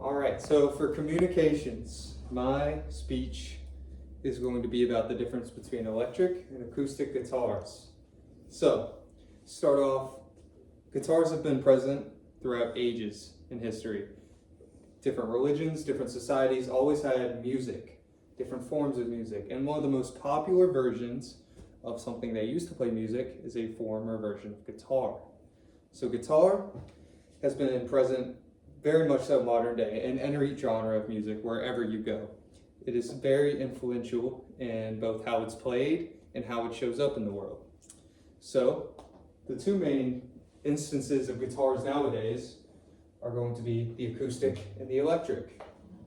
All right, so for communications, my speech is going to be about the difference between electric and acoustic guitars. So, start off, guitars have been present throughout ages in history. Different religions, different societies always had music, different forms of music, and one of the most popular versions of something they used to play music is a form or version of guitar. So guitar has been present very much so modern day in any genre of music wherever you go. It is very influential in both how it's played and how it shows up in the world. So the two main instances of guitars nowadays are going to be the acoustic and the electric.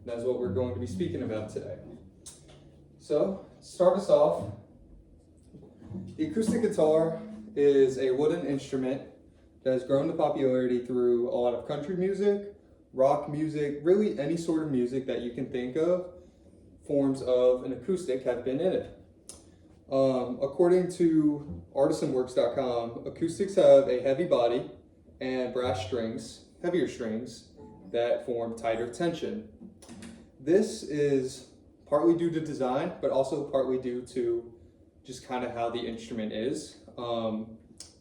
That's what we're going to be speaking about today. So, to start us off, the acoustic guitar is a wooden instrument that has grown to popularity through a lot of country music, rock music, really any sort of music that you can think of. Forms of an acoustic have been in it. According to artisanworks.com, acoustics have a heavy body and brass strings, heavier strings, that form tighter tension. This is partly due to design, but also partly due to just kind of how the instrument is.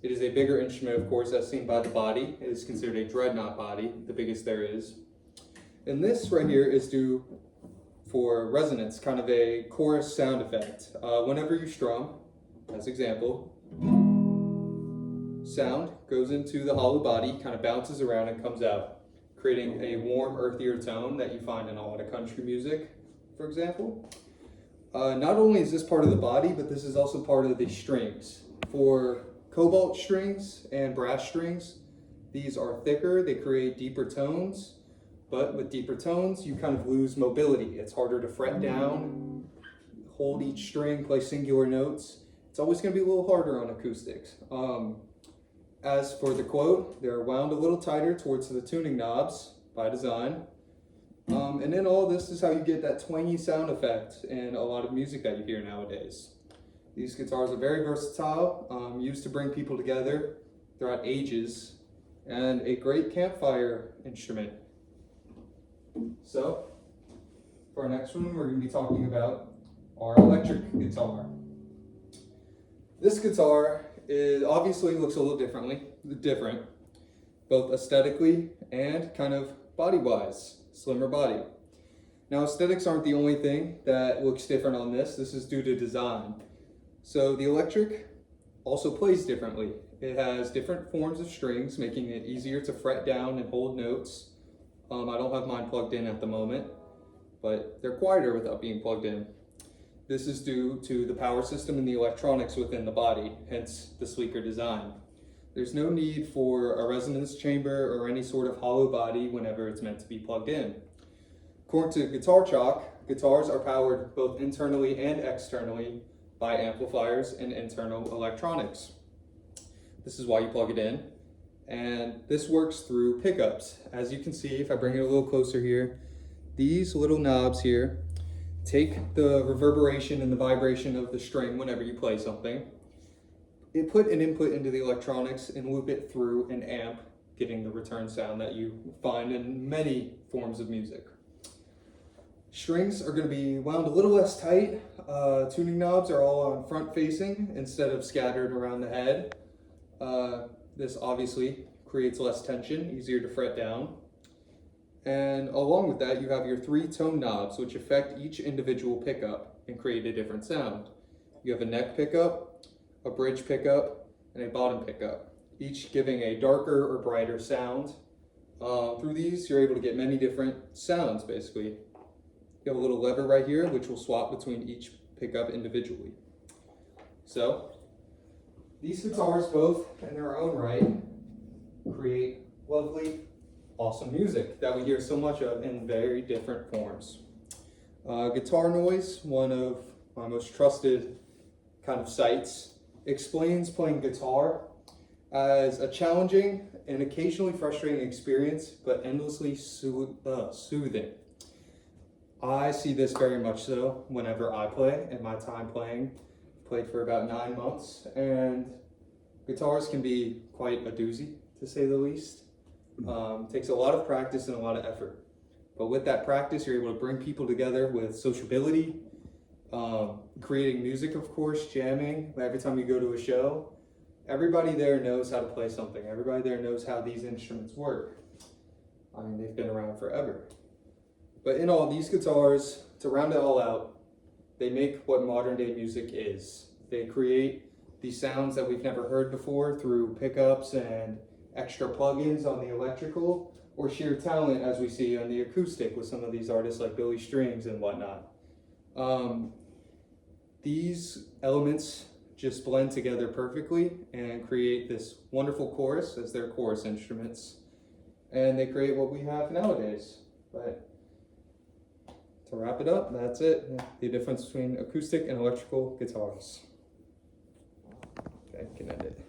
It is a bigger instrument, of course, as seen by the body. It is considered a dreadnought body, the biggest there is. And this right here is due for resonance, kind of a chorus sound effect. Whenever you strum, as example, sound goes into the hollow body, kind of bounces around and comes out, creating a warm, earthier tone that you find in a lot of country music, for example. Not only is this part of the body, but this is also part of the strings. For cobalt strings and brass strings, these are thicker, they create deeper tones, but with deeper tones, you kind of lose mobility. It's harder to fret down, hold each string, play singular notes. It's always going to be a little harder on acoustics. As for the quote, they're wound a little tighter towards the tuning knobs by design. And then all this is how you get that twangy sound effect in a lot of music that you hear nowadays. These guitars are very versatile, used to bring people together throughout ages, and a great campfire instrument. So, for our next one, we're going to be talking about our electric guitar. This guitar obviously looks a little different, both aesthetically and kind of body-wise, slimmer body. Now, aesthetics aren't the only thing that looks different on this. This is due to design. So the electric also plays differently. It has different forms of strings, making it easier to fret down and hold notes. I don't have mine plugged in at the moment, but they're quieter without being plugged in. This is due to the power system and the electronics within the body, hence the sleeker design. There's no need for a resonance chamber or any sort of hollow body whenever it's meant to be plugged in. According to Guitar Chalk, guitars are powered both internally and externally by amplifiers and internal electronics. This is why you plug it in. And this works through pickups. As you can see, if I bring it a little closer here, these little knobs here take the reverberation and the vibration of the string whenever you play something. It put an input into the electronics and loop it through an amp, getting the return sound that you find in many forms of music. Strings are going to be wound a little less tight. Tuning knobs are all on front facing instead of scattered around the head. This obviously creates less tension, easier to fret down. And along with that, you have your 3 tone knobs, which affect each individual pickup and create a different sound. You have a neck pickup, a bridge pickup, and a bottom pickup, each giving a darker or brighter sound. Through these, you're able to get many different sounds, basically. You have a little lever right here, which will swap between each pickup individually. So, these guitars, both in their own right, create lovely, awesome music that we hear so much of in very different forms. Guitar Noise, one of my most trusted kind of sites, explains playing guitar as a challenging and occasionally frustrating experience, but endlessly soothing. I see this very much so whenever I play. In my time playing, played for about 9 months, and guitars can be quite a doozy, to say the least. Takes a lot of practice and a lot of effort. But with that practice, you're able to bring people together with sociability, creating music, of course, jamming. Every time you go to a show, everybody there knows how to play something. Everybody there knows how these instruments work. I mean, they've been around forever. But in all, these guitars, to round it all out, they make what modern day music is. They create these sounds that we've never heard before through pickups and extra plugins on the electrical, or sheer talent as we see on the acoustic with some of these artists like Billy Strings and whatnot. These elements just blend together perfectly and create this wonderful chorus as their chorus instruments. And they create what we have nowadays. But to wrap it up, that's it. The difference between acoustic and electrical guitars. Okay, can end it.